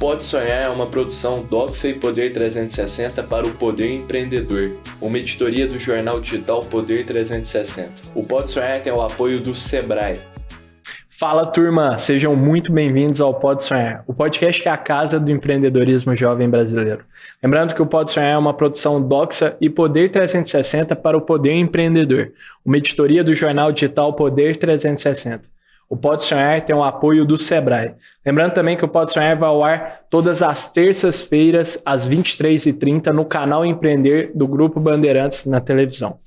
Pode Sonhar é uma produção Doxa e Poder 360 para o Poder Empreendedor, uma editoria do jornal digital Poder 360. O Pode Sonhar tem o apoio do Sebrae. Fala, turma! Sejam muito bem-vindos ao Pode Sonhar, o podcast que é a casa do empreendedorismo jovem brasileiro. Lembrando que o Pode Sonhar é uma produção Doxa e Poder 360 para o Poder Empreendedor, uma editoria do jornal digital Poder 360. O Pode Sonhar tem o apoio do Sebrae. Lembrando também que o Pode Sonhar vai ao ar todas as terças-feiras, às 23h30, no canal Empreender do Grupo Bandeirantes na televisão.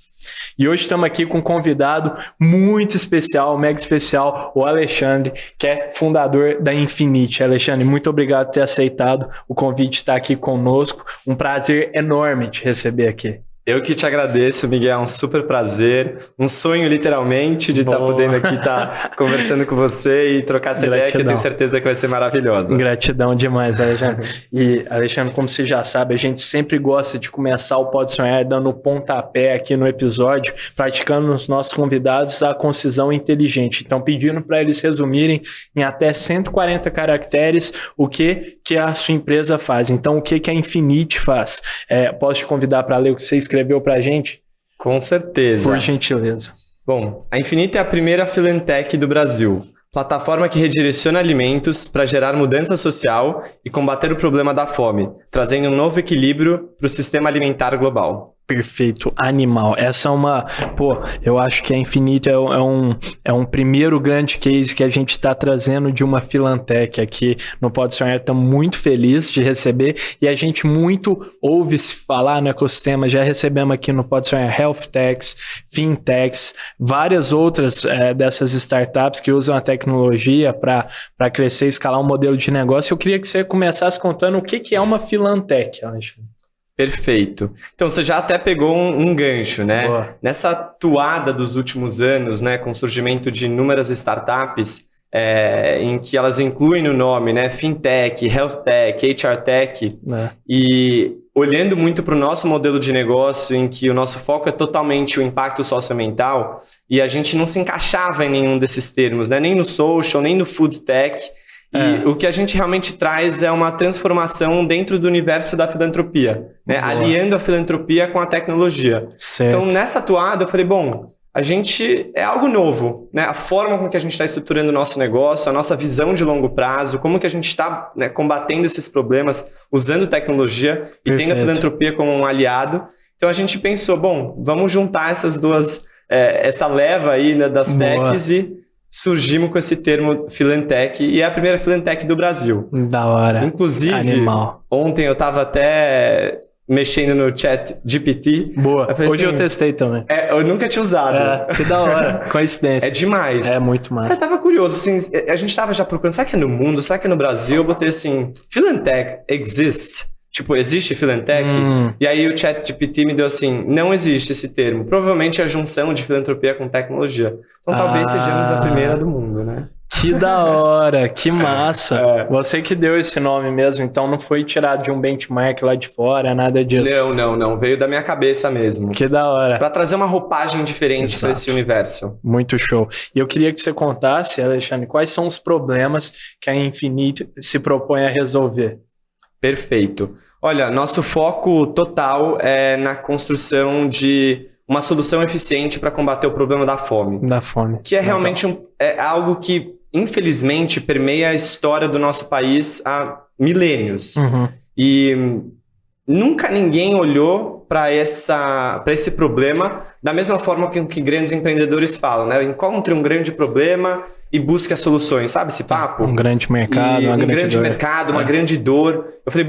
E hoje estamos aqui com um convidado muito especial, mega especial, o Alexandre, que é fundador da Infinity. Alexandre, muito obrigado por ter aceitado o convite de estar aqui conosco. Um prazer enorme te receber aqui. Eu que te agradeço, Miguel, é um super prazer, um sonho literalmente de estar podendo aqui estar conversando com você e trocar essa ideia que eu tenho certeza que vai ser maravilhosa. Gratidão demais, Alexandre. E, Alexandre, como você já sabe, a gente sempre gosta de começar o Pode Sonhar dando o pontapé aqui no episódio, praticando nos nossos convidados a concisão inteligente. Então, pedindo para eles resumirem em até 140 caracteres o que a sua empresa faz. Então, o que a Infinity faz? Posso te convidar para ler o que você escreveu para a gente? Com certeza. Por gentileza. Bom, a Infinity é a primeira Filantech do Brasil. Plataforma que redireciona alimentos para gerar mudança social e combater o problema da fome, trazendo um novo equilíbrio para o sistema alimentar global. Perfeito, animal. Essa é uma... eu acho que a Infinity é um primeiro grande case que a gente está trazendo de uma Filantech aqui no Pode Sonhar. Estamos muito felizes de receber e a gente muito ouve se falar no ecossistema. Já recebemos aqui no Pode Sonhar Health Techs, Fintechs, várias outras dessas startups que usam a tecnologia para crescer e escalar um modelo de negócio. Eu queria que você começasse contando o que é uma Filantech, Alexandre. Perfeito. Então, você já até pegou um gancho, né? Boa. Nessa toada dos últimos anos, né, com o surgimento de inúmeras startups, em que elas incluem no nome, né, Fintech, Health Tech, HR Tech, e olhando muito para o nosso modelo de negócio, em que o nosso foco é totalmente o impacto socioambiental, e a gente não se encaixava em nenhum desses termos, né? Nem no social, nem no food tech. E o que a gente realmente traz é uma transformação dentro do universo da filantropia, né? Aliando a filantropia com a tecnologia. Certo. Então, nessa toada, eu falei, a gente é algo novo, né? A forma com que a gente está estruturando o nosso negócio, a nossa visão de longo prazo, como que a gente está, né, combatendo esses problemas usando tecnologia e tendo a filantropia como um aliado. Então, a gente pensou, vamos juntar essas duas, essa leva aí, né, das techs e surgimos com esse termo Filantech e é a primeira Filantech do Brasil. Da hora. Inclusive, animal. Ontem eu estava até mexendo no chat GPT. Boa. Hoje assim, eu testei também. Eu nunca tinha usado. Que da hora. Coincidência. É demais. É muito massa. Eu tava curioso, assim, a gente tava já procurando, será que é no mundo? Será que é no Brasil? Eu botei assim, Filantech exists? Tipo, existe Filantech? E aí o chat GPT me deu assim, não existe esse termo. Provavelmente é a junção de filantropia com tecnologia. Então talvez sejamos a primeira do mundo, né? Que da hora, que massa. Você que deu esse nome mesmo, então não foi tirado de um benchmark lá de fora, nada disso. Não. Veio da minha cabeça mesmo. Que da hora. Pra trazer uma roupagem diferente para esse universo. Muito show. E eu queria que você contasse, Alexandre, quais são os problemas que a Infinity se propõe a resolver. Perfeito. Olha, nosso foco total é na construção de uma solução eficiente para combater o problema da fome. Da fome. Que é realmente algo que, infelizmente, permeia a história do nosso país há milênios. E nunca ninguém olhou para esse problema da mesma forma que grandes empreendedores falam, né? Encontre um grande problema e busque as soluções, sabe esse papo? Um grande mercado, uma grande dor. Uma grande dor. Eu falei,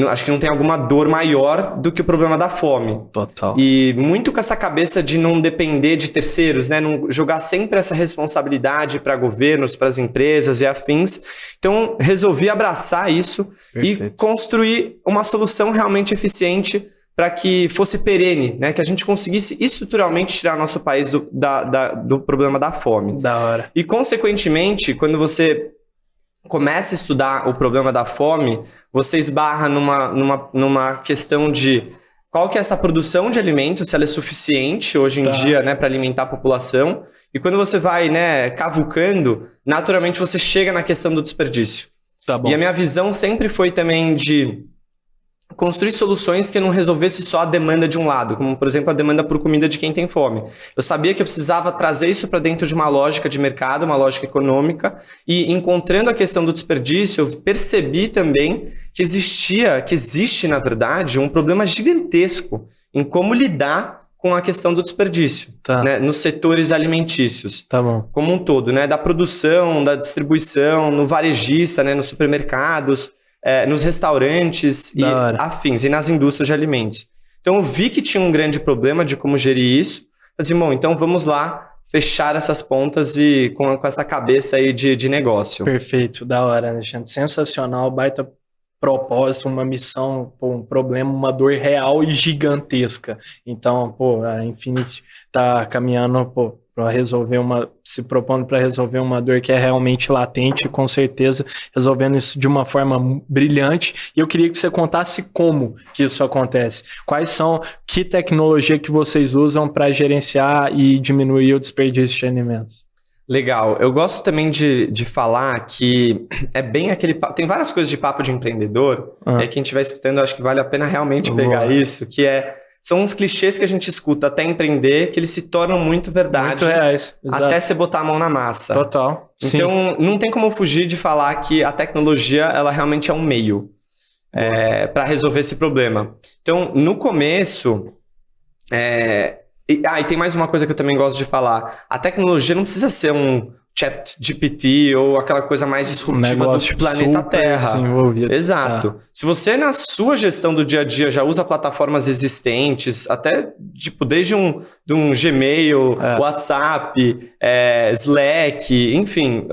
acho que não tem alguma dor maior do que o problema da fome. Total. E muito com essa cabeça de não depender de terceiros, né? Não jogar sempre essa responsabilidade para governos, para as empresas e afins. Então, resolvi abraçar isso e construir uma solução realmente eficiente para que fosse perene, né? Que a gente conseguisse estruturalmente tirar nosso país do problema da fome. Da hora. E, consequentemente, quando você começa a estudar o problema da fome, você esbarra numa questão de qual que é essa produção de alimentos, se ela é suficiente hoje em dia, né, para alimentar a população. E quando você vai, né, cavucando, naturalmente você chega na questão do desperdício. Tá bom. E a minha visão sempre foi também de construir soluções que não resolvesse só a demanda de um lado, como, por exemplo, a demanda por comida de quem tem fome. Eu sabia que eu precisava trazer isso para dentro de uma lógica de mercado, uma lógica econômica, e encontrando a questão do desperdício, eu percebi também que existe, na verdade, um problema gigantesco em como lidar com a questão do desperdício, né, nos setores alimentícios, como um todo, né, da produção, da distribuição, no varejista, né, nos supermercados, nos restaurantes e afins, e nas indústrias de alimentos. Então eu vi que tinha um grande problema de como gerir isso. Falei, bom, então vamos lá fechar essas pontas e com essa cabeça aí de negócio. Perfeito, da hora, Alexandre. Sensacional, baita propósito, uma missão, um problema, uma dor real e gigantesca. Então, a Infinity tá caminhando, para resolver se propondo para resolver uma dor que é realmente latente, com certeza resolvendo isso de uma forma brilhante. E eu queria que você contasse como que isso acontece. Que tecnologia que vocês usam para gerenciar e diminuir o desperdício de alimentos? Legal. Eu gosto também de falar que é bem aquele papo. Tem várias coisas de papo de empreendedor, e quem estiver escutando, eu acho que vale a pena realmente pegar isso, que são uns clichês que a gente escuta até empreender, que eles se tornam muito verdade. Muito reais. Até você botar a mão na massa. Total. Então, não tem como fugir de falar que a tecnologia, ela realmente é um meio para resolver esse problema. Então, no começo... E tem mais uma coisa que eu também gosto de falar. A tecnologia não precisa ser um ChatGPT ou aquela coisa mais disruptiva do planeta Terra. Exato. Se você, na sua gestão do dia a dia, já usa plataformas existentes, até desde um Gmail, WhatsApp, Slack, enfim,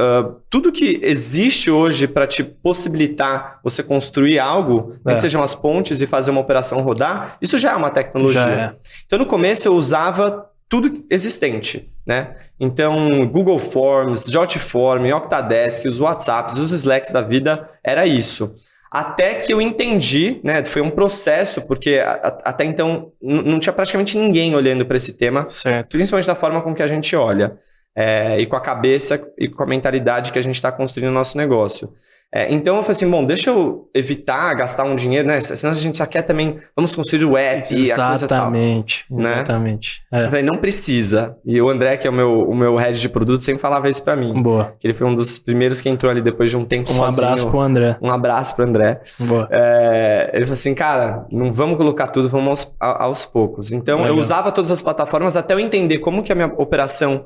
tudo que existe hoje para te possibilitar você construir algo, que sejam as pontes e fazer uma operação rodar, isso já é uma tecnologia. Então, no começo, eu usava tudo existente, né? Então, Google Forms, Jotform, Octadesk, os WhatsApps, os Slacks da vida, era isso. Até que eu entendi, né? Foi um processo, porque até então não tinha praticamente ninguém olhando para esse tema, principalmente da forma com que a gente olha, e com a cabeça e com a mentalidade que a gente está construindo no nosso negócio. Então eu falei assim, bom, deixa eu evitar gastar um dinheiro, né? Senão a gente só quer também, vamos construir o app e a coisa tal. Exatamente. Eu falei, não precisa. E o André, que é o meu head de produto, sempre falava isso pra mim. Boa. Que ele foi um dos primeiros que entrou ali depois de um tempo sozinho. Um abraço pro André. Um abraço pro André. Boa. Ele falou assim, cara, não vamos colocar tudo, vamos aos poucos. Então eu usava todas as plataformas até eu entender como que a minha operação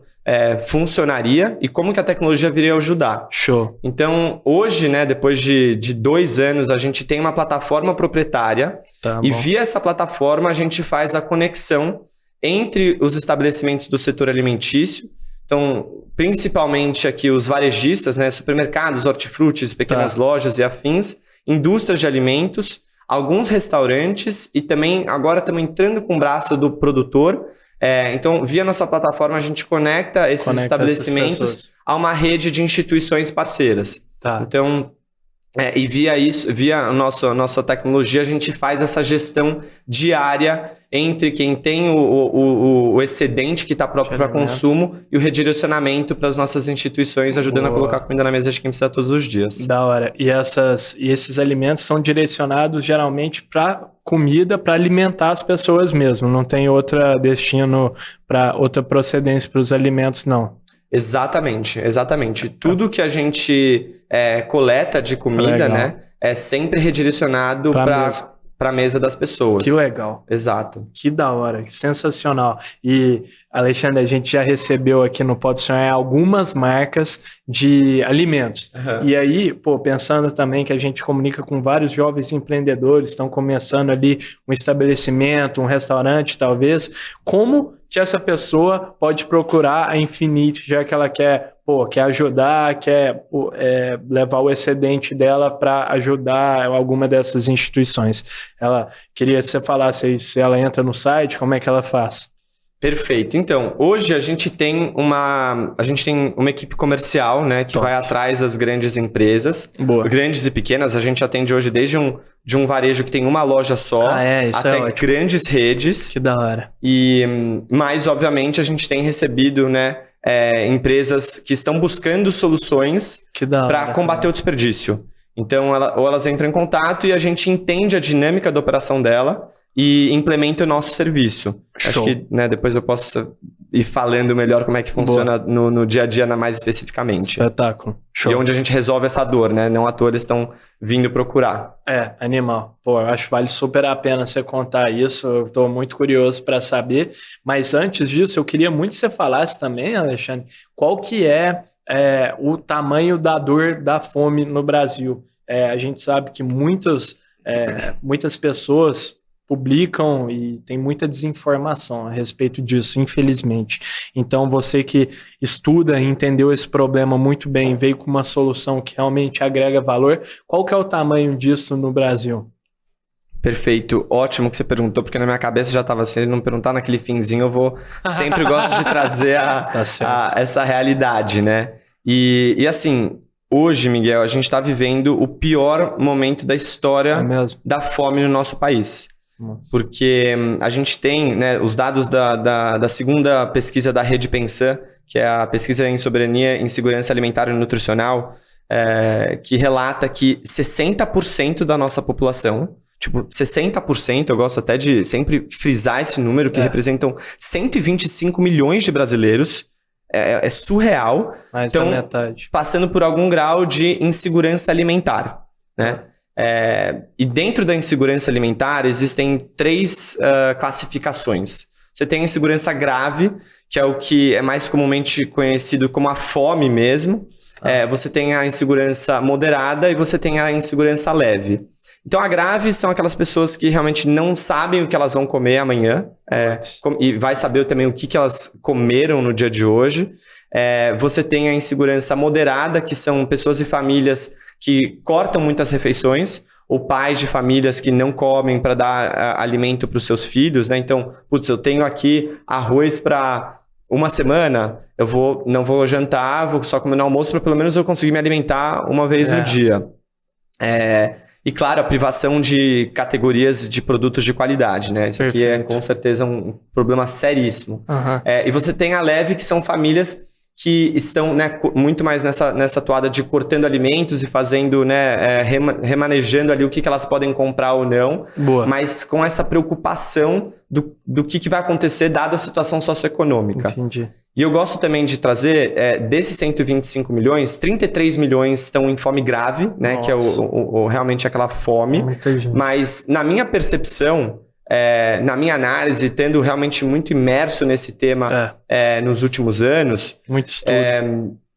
funcionaria e como que a tecnologia viria ajudar. Show. Então, hoje, né, depois de 2 anos, a gente tem uma plataforma proprietária e via essa plataforma a gente faz a conexão entre os estabelecimentos do setor alimentício. Então, principalmente aqui os varejistas, né, supermercados, hortifrutis, pequenas lojas e afins, indústrias de alimentos, alguns restaurantes e também agora estamos entrando com o braço do produtor. Então, via nossa plataforma, a gente conecta esses estabelecimentos a uma rede de instituições parceiras. Então, e via isso, via a nossa tecnologia, a gente faz essa gestão diária entre quem tem o excedente que está próprio para consumo e o redirecionamento para as nossas instituições, ajudando a colocar comida na mesa de quem precisa todos os dias. Da hora. E esses alimentos são direcionados geralmente para comida, para alimentar as pessoas mesmo. Não tem outro destino, outra procedência para os alimentos, não. Exatamente. Tudo que a gente coleta de comida, né, é sempre redirecionado para a mesa das pessoas. Que legal. Exato. Que da hora, que sensacional. E, Alexandre, a gente já recebeu aqui no Pode Sonhar algumas marcas de alimentos. E aí, pensando também que a gente comunica com vários jovens empreendedores, estão começando ali um estabelecimento, um restaurante, talvez, como que essa pessoa pode procurar a Infinity, já que ela quer ajudar, quer levar o excedente dela para ajudar alguma dessas instituições. Ela queria que você falasse se ela entra no site, como é que ela faz? Perfeito. Então, hoje a gente tem uma equipe comercial, né, que vai atrás das grandes empresas, grandes e pequenas. A gente atende hoje desde um varejo que tem uma loja só, até grandes redes. Que da hora. Mas, obviamente, a gente tem recebido, né, empresas que estão buscando soluções para combater o desperdício. Então, ou elas entram em contato e a gente entende a dinâmica da operação dela e implementa o nosso serviço. Show. Acho que depois eu posso ir falando melhor como é que funciona no dia a dia mais especificamente. Espetáculo. Show. E onde a gente resolve essa dor, né? Não à toa eles estão vindo procurar. Animal. Pô, eu acho que vale super a pena você contar isso. Eu estou muito curioso para saber. Mas antes disso, eu queria muito que você falasse também, Alexandre, qual que é o tamanho da dor da fome no Brasil. A gente sabe que muitas pessoas publicam e tem muita desinformação a respeito disso, infelizmente. Então, você que estuda e entendeu esse problema muito bem, veio com uma solução que realmente agrega valor, qual que é o tamanho disso no Brasil? Perfeito, ótimo que você perguntou, porque na minha cabeça já estava assim, se ele não perguntar naquele finzinho, sempre gosto de trazer essa realidade, né? E assim, hoje, Miguel, a gente está vivendo o pior momento da história da fome no nosso país. Porque a gente tem, né, os dados da segunda pesquisa da Rede Pensan, que é a pesquisa em soberania em segurança alimentar e nutricional, que relata que 60% da nossa população, 60%, eu gosto até de sempre frisar esse número, que representam 125 milhões de brasileiros, é surreal. Mais da metade. Passando por algum grau de insegurança alimentar, né? E dentro da insegurança alimentar existem 3 classificações. Você tem a insegurança grave, que é o que é mais comumente conhecido como a fome mesmo. Você tem a insegurança moderada e você tem a insegurança leve. Então, a grave são aquelas pessoas que realmente não sabem o que elas vão comer amanhã, e vai saber também o que elas comeram no dia de hoje. Você tem a insegurança moderada, que são pessoas e famílias que cortam muitas refeições, ou pais de famílias que não comem para dar alimento para os seus filhos, né? Então, eu tenho aqui arroz para uma semana, não vou jantar, vou só comer no almoço para pelo menos eu conseguir me alimentar uma vez no dia. E claro, a privação de categorias de produtos de qualidade, né? Isso aqui é com certeza um problema seríssimo. E você tem a leve, que são famílias que estão, né, muito mais nessa toada de cortando alimentos e fazendo, né, remanejando ali o que elas podem comprar ou não. Boa. Mas com essa preocupação do que vai acontecer dada a situação socioeconômica. Entendi. E eu gosto também de trazer, desses 125 milhões, 33 milhões estão em fome grave, né? Nossa. Que é realmente aquela fome. Mas na minha percepção, na minha análise, tendo realmente muito imerso nesse tema nos últimos anos, muito estudo.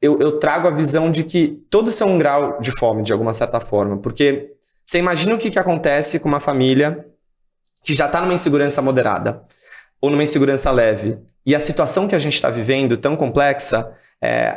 Eu trago a visão de que todos são um grau de fome, de alguma certa forma. Porque você imagina o que acontece com uma família que já está numa insegurança moderada ou numa insegurança leve. E a situação que a gente está vivendo, tão complexa,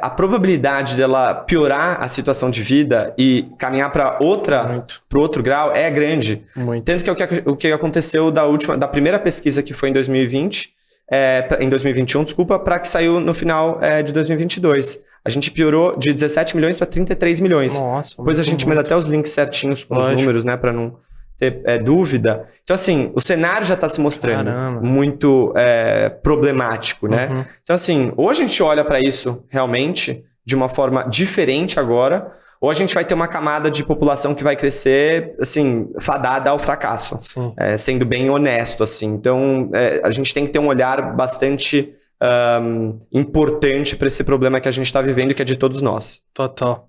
a probabilidade dela piorar a situação de vida e caminhar para outro grau é grande. Muito. Tanto que é o que aconteceu da primeira pesquisa, que foi em 2021, para que saiu no final de 2022. A gente piorou de 17 milhões para 33 milhões. Nossa, depois a gente manda até os links certinhos com os números, né, para não ter dúvida. Então, assim, o cenário já está se mostrando muito problemático, né? Então, assim, ou a gente olha para isso realmente de uma forma diferente agora, ou a gente vai ter uma camada de população que vai crescer, assim, fadada ao fracasso, sendo bem honesto, assim. Então, a gente tem que ter um olhar bastante importante para esse problema que a gente está vivendo, que é de todos nós. Total.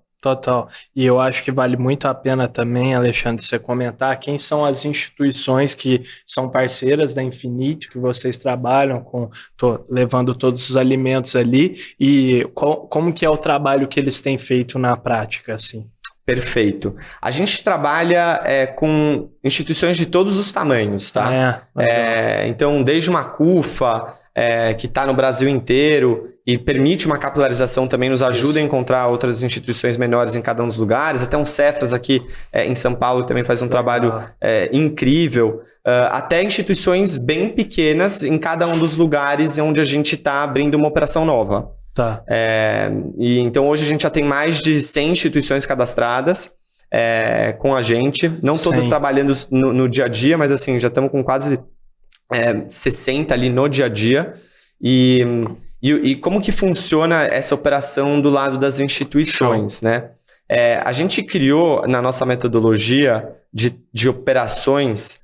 E eu acho que vale muito a pena também, Alexandre, você comentar quem são as instituições que são parceiras da Infinity, que vocês trabalham levando todos os alimentos ali, e como que é o trabalho que eles têm feito na prática, assim. Perfeito. A gente trabalha com instituições de todos os tamanhos, tá? Então, desde uma CUFA, que está no Brasil inteiro e permite uma capilarização, também nos ajuda a encontrar outras instituições menores em cada um dos lugares, até um Cefras aqui em São Paulo, que também faz um trabalho incrível, até instituições bem pequenas em cada um dos lugares onde a gente está abrindo uma operação nova. Tá. E então hoje a gente já tem mais de 100 instituições cadastradas com a gente, não todas trabalhando no dia a dia, mas assim, já estamos com quase 60 ali no dia a dia. E como que funciona essa operação do lado das instituições, né? A gente criou na nossa metodologia de operações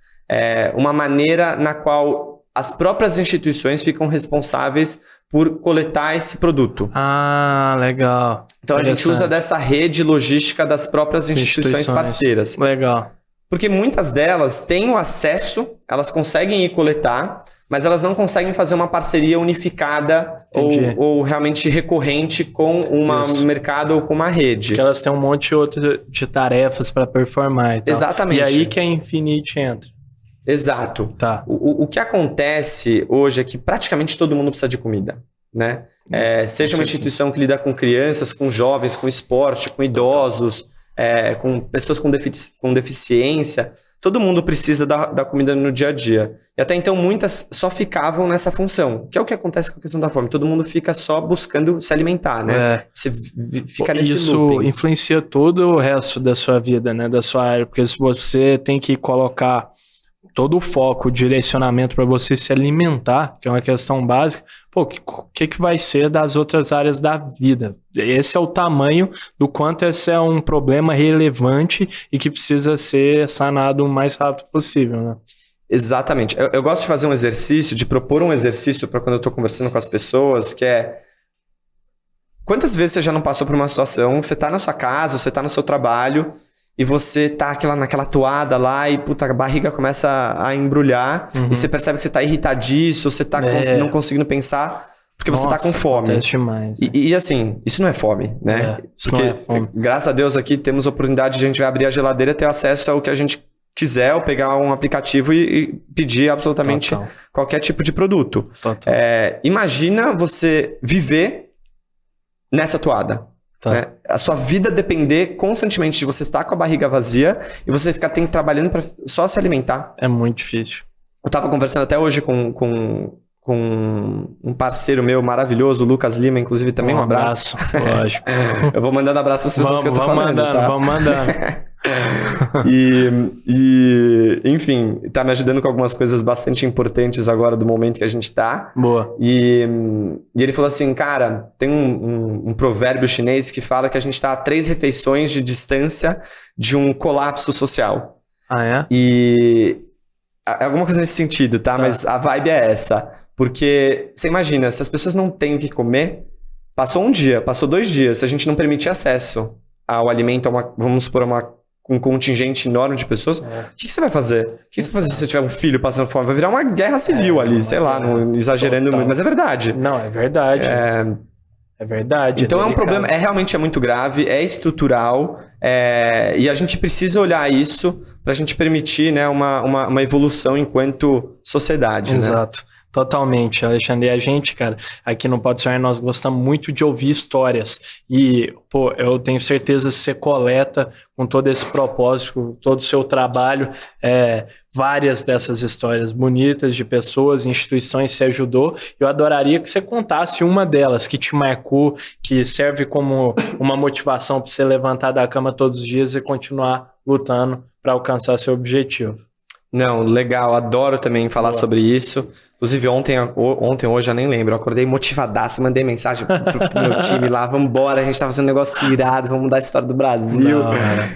uma maneira na qual as próprias instituições ficam responsáveis por coletar esse produto. Ah, legal. Então a gente usa dessa rede logística das próprias instituições parceiras. Legal. Porque muitas delas têm o acesso, elas conseguem ir coletar, mas elas não conseguem fazer uma parceria unificada ou realmente recorrente com um mercado ou com uma rede. Porque elas têm um monte de tarefas para performar e tal. Exatamente. E aí que a Infinity entra. Exato. Tá. O que acontece hoje é que praticamente todo mundo precisa de comida, né? Seja uma instituição que lida com crianças, com jovens, com esporte, com idosos, com pessoas com deficiência, todo mundo precisa da comida no dia a dia. E até então muitas só ficavam nessa função, que é o que acontece com a questão da fome. Todo mundo fica só buscando se alimentar, né? Você fica nesse looping. Isso influencia todo o resto da sua vida, né? Da sua área, porque se você tem que colocar todo o foco, o direcionamento para você se alimentar, que é uma questão básica, o que vai ser das outras áreas da vida? Esse é o tamanho do quanto esse é um problema relevante e que precisa ser sanado o mais rápido possível, né? Exatamente. Eu gosto de fazer um exercício, de propor um exercício para quando eu estou conversando com as pessoas, que é: quantas vezes você já não passou por uma situação que você está na sua casa, você está no seu trabalho, e você tá naquela toada lá e, puta, a barriga começa a embrulhar, e você percebe que você tá irritadíssimo, você tá não conseguindo pensar, porque você tá com fome. Acontece demais, né? E assim, isso não é fome, né? Porque, não é fome. Graças a Deus aqui temos a oportunidade de a gente vai abrir a geladeira e ter acesso ao que a gente quiser, ou pegar um aplicativo e pedir absolutamente qualquer tipo de produto. Imagina você viver nessa toada. Né? A sua vida depender constantemente de você estar com a barriga vazia e você ficar trabalhando para só se alimentar. É muito difícil. Eu estava conversando até hoje com um parceiro meu maravilhoso, o Lucas Lima, inclusive também um abraço. Lógico. Eu vou mandando abraço para as pessoas que eu tô falando. Vamos mandando. Enfim, tá me ajudando com algumas coisas bastante importantes agora do momento que a gente tá. Boa. E ele falou assim, cara, tem um provérbio chinês que fala que a gente tá a 3 refeições de distância de um colapso social. Ah, é? E alguma coisa nesse sentido, tá? Mas a vibe é essa. Porque você imagina, se as pessoas não têm o que comer, passou um dia, passou 2 dias, se a gente não permitir acesso ao alimento, vamos supor, um contingente enorme de pessoas, o que você vai fazer? O que você vai fazer se você tiver um filho passando fome? Vai virar uma guerra civil ali, sei lá, exagerando muito, mas é verdade. Não, é verdade. É verdade. Então é um problema, realmente é muito grave, é estrutural, e a gente precisa olhar isso para a gente permitir, né, uma evolução enquanto sociedade. Exato. Né? Totalmente, Alexandre. E a gente, cara, aqui no Pode Sonhar, nós gostamos muito de ouvir histórias. E, eu tenho certeza que você coleta com todo esse propósito, com todo o seu trabalho, várias dessas histórias bonitas de pessoas, instituições que você ajudou. Eu adoraria que você contasse uma delas que te marcou, que serve como uma motivação para você levantar da cama todos os dias e continuar lutando para alcançar seu objetivo. Não, legal, adoro também falar sobre isso. Inclusive ontem hoje, já nem lembro, eu acordei motivadaço, mandei mensagem pro meu time lá, vambora, a gente tá fazendo um negócio irado, vamos mudar a história do Brasil. Não,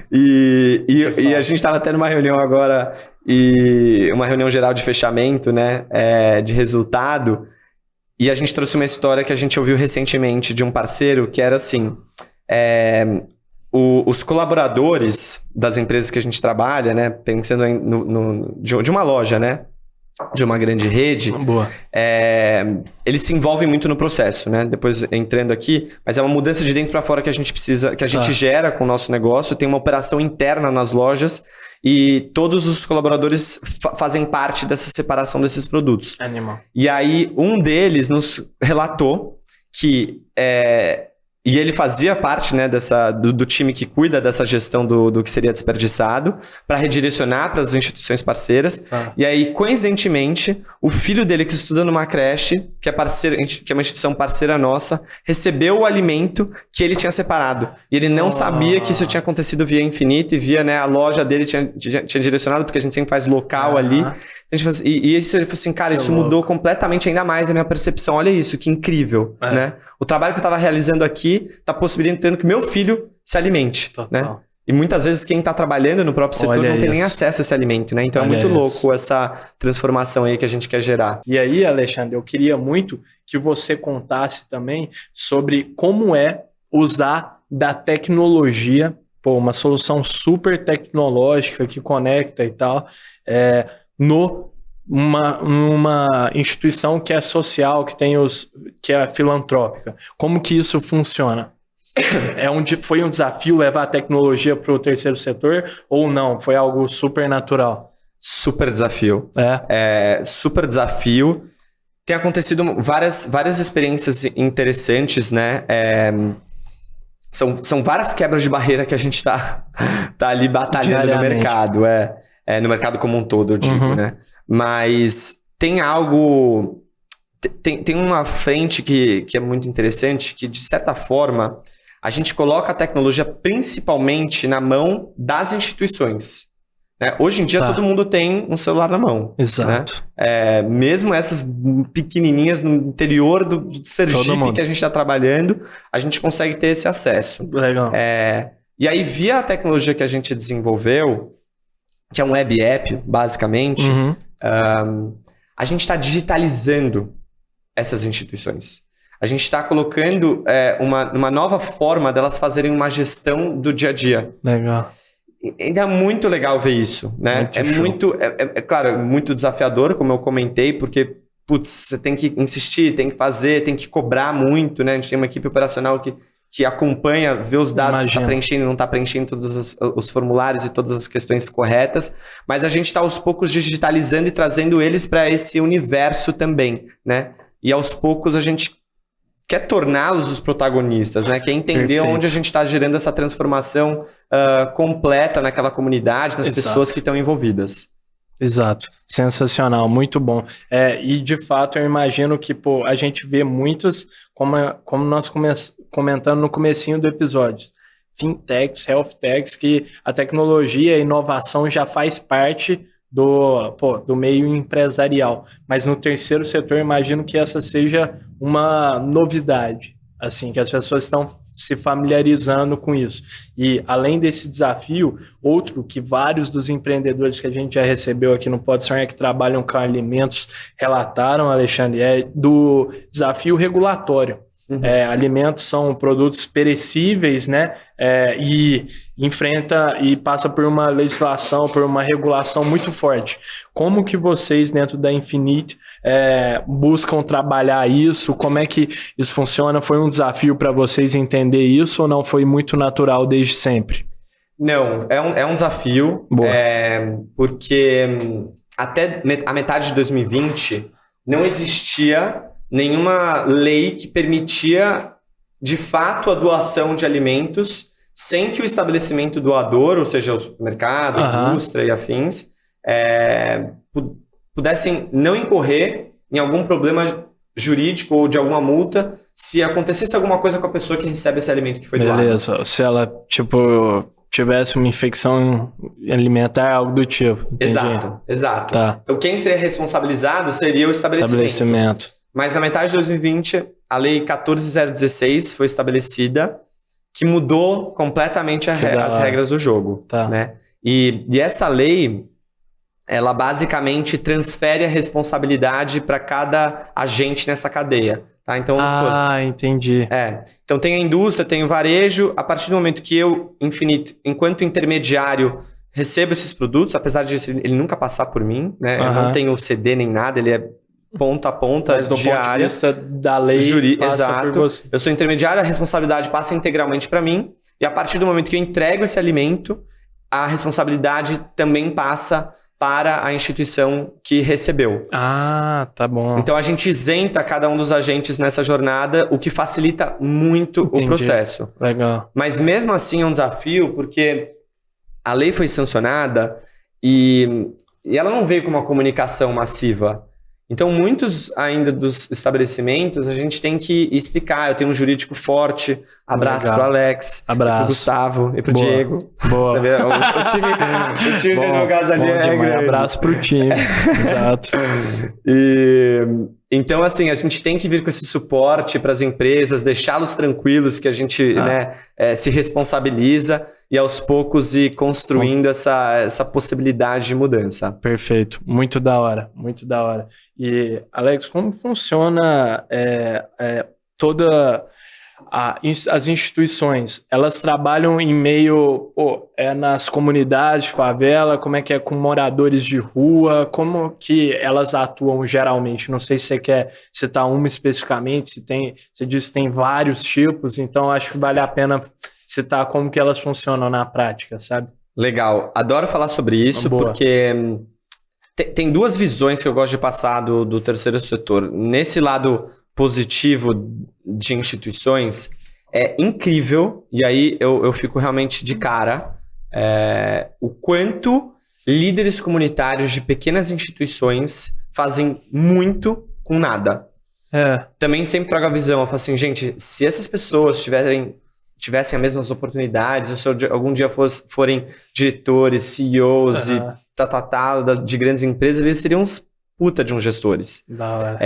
e a gente tava tendo uma reunião agora, uma reunião geral de fechamento, né, de resultado, e a gente trouxe uma história que a gente ouviu recentemente de um parceiro, que era assim, os colaboradores das empresas que a gente trabalha, né, pensando de uma loja, né, de uma grande rede, eles se envolvem muito no processo, né? Depois entrando aqui, mas é uma mudança de dentro para fora que a gente precisa, que a gente gera com o nosso negócio. Tem uma operação interna nas lojas e todos os colaboradores fazem parte dessa separação desses produtos. Animal. E aí um deles nos relatou que e ele fazia parte, né, do time que cuida dessa gestão do que seria desperdiçado, para redirecionar para as instituições parceiras. E aí, coincidentemente, o filho dele, que estuda numa creche, que é uma instituição parceira nossa, recebeu o alimento que ele tinha separado. E ele não sabia que isso tinha acontecido via Infinity, e via, né, a loja dele tinha direcionado, porque a gente sempre faz local ali. E isso ele falou assim, cara, isso mudou completamente ainda mais a minha percepção. Olha isso, que incrível, né? O trabalho que eu estava realizando aqui está possibilitando que meu filho se alimente, Total. né? E muitas vezes quem está trabalhando no próprio setor não tem nem acesso a esse alimento, né? Então é muito louco essa transformação aí que a gente quer gerar. E aí, Alexandre, eu queria muito que você contasse também sobre como é usar da tecnologia, uma solução super tecnológica que conecta e tal, numa instituição que é social, que é filantrópica. Como que isso funciona? Foi um desafio levar a tecnologia para o terceiro setor ou não? Foi algo super natural? Super desafio. Super desafio. Tem acontecido várias experiências interessantes, né? São várias quebras de barreira que a gente tá ali batalhando no mercado. No mercado como um todo, eu digo, né? Mas tem algo... Tem uma frente que é muito interessante, que de certa forma... A gente coloca a tecnologia principalmente na mão das instituições. Né? Hoje em dia todo mundo tem um celular na mão. Exato. Né? Mesmo essas pequenininhas no interior do Sergipe que a gente está trabalhando, a gente consegue ter esse acesso. Legal. E aí, via a tecnologia que a gente desenvolveu, que é um web app, basicamente, a gente está digitalizando essas instituições. A gente está colocando uma nova forma delas fazerem uma gestão do dia a dia. Legal. Ainda é muito legal ver isso, né? Claro, é muito desafiador, como eu comentei, porque, você tem que insistir, tem que fazer, tem que cobrar muito, né? A gente tem uma equipe operacional que acompanha, vê os dados, se está preenchendo, não está preenchendo todos os formulários e todas as questões corretas, mas a gente está aos poucos digitalizando e trazendo eles para esse universo também, né? E aos poucos a gente quer torná-los os protagonistas, né? Quer entender onde a gente está gerando essa transformação completa naquela comunidade, nas pessoas que estão envolvidas. Exato. Sensacional, muito bom. E de fato eu imagino que a gente vê muitos, como nós comentando no comecinho do episódio, fintechs, health techs, que a tecnologia e a inovação já faz parte do meio empresarial. Mas no terceiro setor, eu imagino que essa seja uma novidade, assim, que as pessoas estão se familiarizando com isso. E, além desse desafio, outro que vários dos empreendedores que a gente já recebeu aqui no Pode Sonhar, que trabalham com alimentos, relataram, Alexandre, é do desafio regulatório. Alimentos são produtos perecíveis, né? E enfrenta e passa por uma legislação, por uma regulação muito forte. Como que vocês, dentro da Infinite, buscam trabalhar isso? Como é que isso funciona? Foi um desafio para vocês entender isso ou não foi muito natural desde sempre? Não, é um desafio, porque até a metade de 2020 não existia nenhuma lei que permitia, de fato, a doação de alimentos sem que o estabelecimento doador, ou seja, o supermercado, a indústria e afins, pudessem não incorrer em algum problema jurídico ou de alguma multa se acontecesse alguma coisa com a pessoa que recebe esse alimento que foi doado. Beleza, se ela, tivesse uma infecção alimentar, algo do tipo. Entendi. Exato. Tá. Então, quem seria responsabilizado seria o estabelecimento. Mas na metade de 2020, a Lei 14.016 foi estabelecida, que mudou completamente as regras do jogo. Tá. Né? E essa lei, ela basicamente transfere a responsabilidade para cada agente nessa cadeia. Tá? Então, entendi. Então tem a indústria, tem o varejo. A partir do momento que eu, Infinite, enquanto intermediário, recebo esses produtos, apesar de ele nunca passar por mim, né? Eu não tenho CD nem nada, ele é ponta a ponta, mas do diária. Ponto de vista da lei, passa por você. Eu sou intermediário, a responsabilidade passa integralmente para mim, e a partir do momento que eu entrego esse alimento, a responsabilidade também passa para a instituição que recebeu. Tá bom. Então a gente isenta cada um dos agentes nessa jornada, o que facilita muito o processo. Legal. Mas mesmo assim é um desafio, porque a lei foi sancionada e ela não veio com uma comunicação massiva. Então, muitos ainda dos estabelecimentos, a gente tem que explicar. Eu tenho um jurídico forte. Abraço pro Alex, pro Gustavo e pro Diego. Boa. Você vê, o time de advogados ali é grande. Abraço pro time. Exato. E Então, assim, a gente tem que vir com esse suporte para as empresas, deixá-los tranquilos que a gente se responsabiliza e aos poucos ir construindo essa possibilidade de mudança. Perfeito, muito da hora, muito da hora. E, Alex, como funciona as instituições? Elas trabalham em meio, nas comunidades de favela, como é que é com moradores de rua, como que elas atuam geralmente? Não sei se você quer citar uma especificamente, você disse que tem vários tipos, então acho que vale a pena citar como que elas funcionam na prática, sabe? Legal, adoro falar sobre isso, porque tem duas visões que eu gosto de passar do terceiro setor. Nesse lado positivo de instituições, é incrível, e aí eu fico realmente de cara, o quanto líderes comunitários de pequenas instituições fazem muito com nada. Também sempre trago a visão, eu falo assim, gente, se essas pessoas tivessem as mesmas oportunidades, ou se algum dia forem diretores, CEOs e de grandes empresas, eles seriam uns puta de uns gestores. Da hora.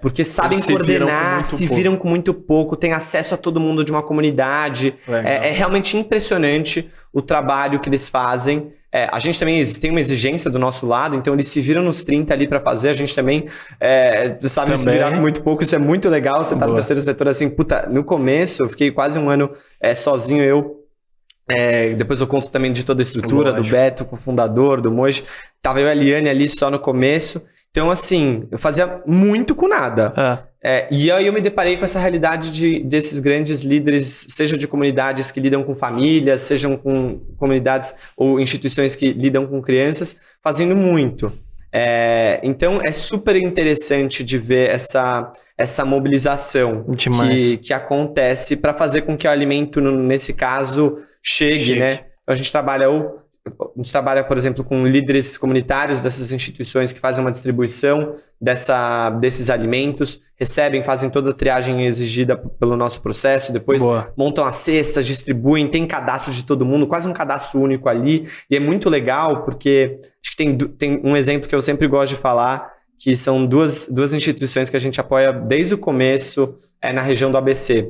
Porque sabem coordenar, viram com muito pouco, têm acesso a todo mundo de uma comunidade. É realmente impressionante o trabalho que eles fazem. A gente também tem uma exigência do nosso lado, então eles se viram nos 30 ali para fazer, a gente também sabe se virar com muito pouco, isso é muito legal, você tá no terceiro setor assim, puta, no começo eu fiquei quase um ano sozinho, depois eu conto também de toda a estrutura, do Beto, com o fundador, do Moji, tava eu e a Eliane ali só no começo, então assim, eu fazia muito com nada. E aí eu me deparei com essa realidade desses grandes líderes, seja de comunidades que lidam com famílias, sejam com comunidades ou instituições que lidam com crianças, fazendo muito. Então é super interessante de ver essa mobilização que acontece para fazer com que o alimento, nesse caso, chegue. Né? A gente trabalha, por exemplo, com líderes comunitários dessas instituições que fazem uma distribuição desses alimentos, fazem toda a triagem exigida pelo nosso processo, depois montam as cestas, distribuem, tem cadastro de todo mundo, quase um cadastro único ali, e é muito legal porque acho que tem um exemplo que eu sempre gosto de falar, que são duas instituições que a gente apoia desde o começo na região do ABC,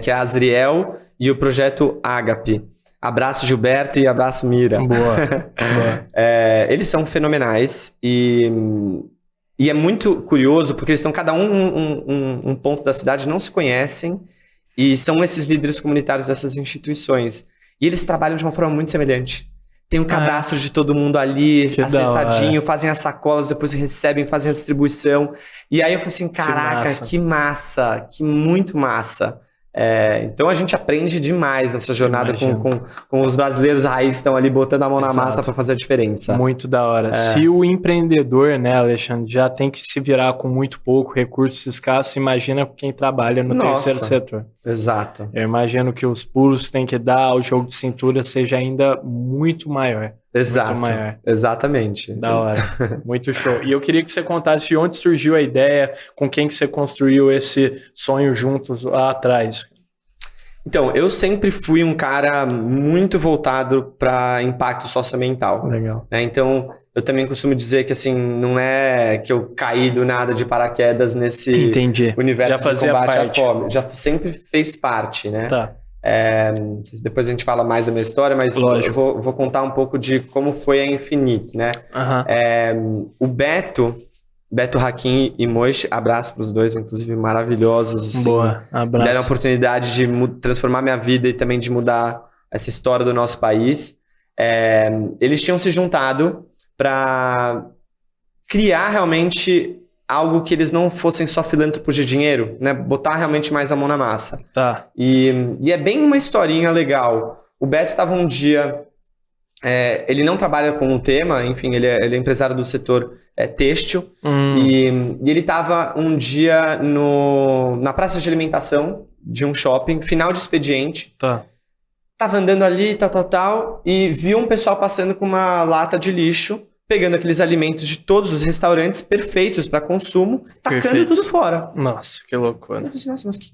que é a Asriel e o Projeto Ágape. Abraço Gilberto e abraço Mira. Boa. Eles são fenomenais e é muito curioso porque eles estão cada um ponto da cidade, não se conhecem e são esses líderes comunitários dessas instituições. E eles trabalham de uma forma muito semelhante. Tem um cadastro de todo mundo ali, acertadinho, fazem as sacolas, depois recebem, fazem a distribuição. E aí eu falei assim, caraca, que massa, que muito massa. Então a gente aprende demais nessa jornada com os brasileiros raiz que estão ali botando a mão na massa para fazer a diferença. Muito da hora. Se o empreendedor, né, Alexandre, já tem que se virar com muito pouco, recursos escassos, imagina quem trabalha no terceiro setor. Exato. Eu imagino que os pulos tem que dar ao jogo de cintura seja ainda muito maior. Exato. Muito maior. Exatamente. Da hora. Muito show. E eu queria que você contasse de onde surgiu a ideia, com quem que você construiu esse sonho juntos lá atrás. Então, eu sempre fui um cara muito voltado para impacto socioambiental. Legal. Então, eu também costumo dizer que assim, não é que eu caí do nada de paraquedas nesse universo de combate à fome. Já sempre fez parte, né? Tá. Depois a gente fala mais da minha história, mas eu vou contar um pouco de como foi a Infinite, né? O Beto Hakim e Moji, abraço para os dois, inclusive maravilhosos. Assim, abraço. Deram a oportunidade de transformar minha vida e também de mudar essa história do nosso país. Eles tinham se juntado para criar realmente algo que eles não fossem só filântropos de dinheiro, né? Botar realmente mais a mão na massa. Tá. E é bem uma historinha legal. O Beto estava um dia... ele não trabalha com um tema, enfim, ele é empresário do setor têxtil. E ele estava um dia na praça de alimentação de um shopping, final de expediente. Tá. Tava andando ali, tal, e viu um pessoal passando com uma lata de lixo, pegando aqueles alimentos de todos os restaurantes perfeitos para consumo, tacando tudo fora. Nossa, que loucura. Eu falei, nossa, mas o que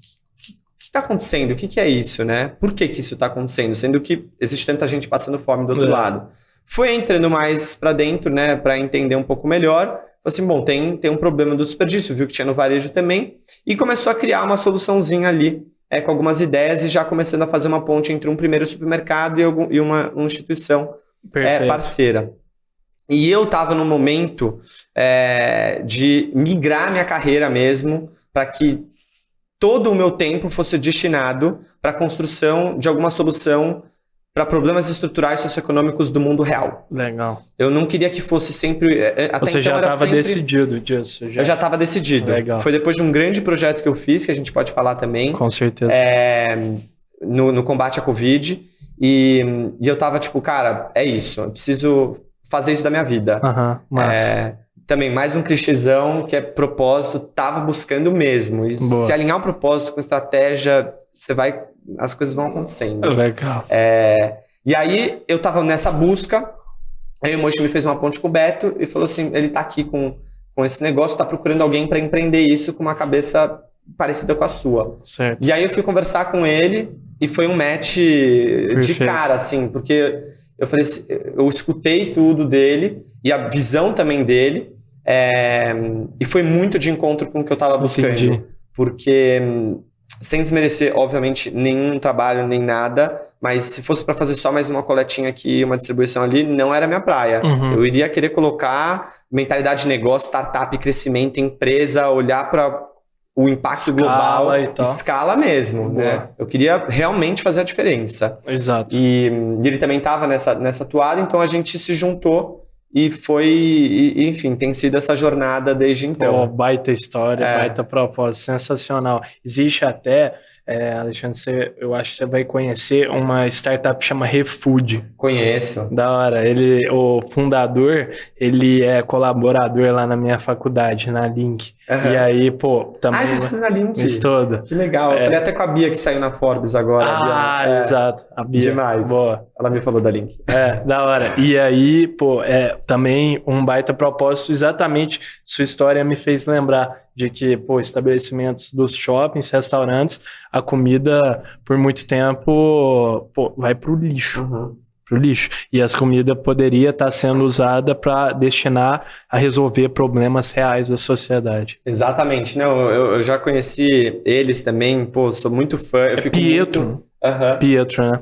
está acontecendo? O que é isso, né? Por que isso está acontecendo? Sendo que existe tanta gente passando fome do outro lado. Foi entrando mais para dentro, né, para entender um pouco melhor. assim, bom, tem um problema do desperdício, viu que tinha no varejo também, e começou a criar uma soluçãozinha ali, com algumas ideias e já começando a fazer uma ponte entre um primeiro supermercado e uma instituição parceira. E eu estava no momento de migrar minha carreira mesmo para que todo o meu tempo fosse destinado para a construção de alguma solução para problemas estruturais socioeconômicos do mundo real. Legal. Eu não queria que fosse sempre... Você já estava decidido disso? Eu já estava decidido. Legal. Foi depois de um grande projeto que eu fiz, que a gente pode falar também. Com certeza. No combate à Covid. E eu tava tipo, cara, é isso. Eu preciso fazer isso da minha vida. Também mais um clichêzão que é propósito, tava buscando mesmo. E se alinhar o propósito com estratégia, as coisas vão acontecendo. Legal. E aí eu tava nessa busca, aí o Mochi me fez uma ponte com o Beto e falou assim, ele tá aqui com esse negócio, tá procurando alguém para empreender isso com uma cabeça parecida com a sua. Certo. E aí eu fui conversar com ele e foi um match de cara, assim, porque eu falei, eu escutei tudo dele e a visão também dele, e foi muito de encontro com o que eu tava buscando. Entendi. Porque, sem desmerecer, obviamente, nenhum trabalho, nem nada, mas se fosse para fazer só mais uma coletinha aqui, uma distribuição ali, não era minha praia. Eu iria querer colocar mentalidade de negócio, startup, crescimento, empresa, olhar para o impacto global, escala mesmo, né? Eu queria realmente fazer a diferença. Exato. E ele também estava nessa toada, então a gente se juntou e foi, enfim, tem sido essa jornada desde então. Baita história, baita propósito, sensacional. Existe até, Alexandre, eu acho que você vai conhecer uma startup que chama ReFood. Conheço. Da hora. O fundador, ele é colaborador lá na minha faculdade, na Link. E aí, também... você estuda na Link? Estuda. Que legal. Eu falei até com a Bia, que saiu na Forbes agora. Exato. A Bia. Demais. Boa. Ela me falou da Link. Da hora. E aí, também um baita propósito, exatamente sua história me fez lembrar de que, estabelecimentos dos shoppings, restaurantes, a comida, por muito tempo, vai pro lixo. Pro lixo. E as comidas poderia estar sendo usada para destinar a resolver problemas reais da sociedade. Exatamente. Não, eu já conheci eles também, sou muito fã. Eu fico Pietro. Pietro, né?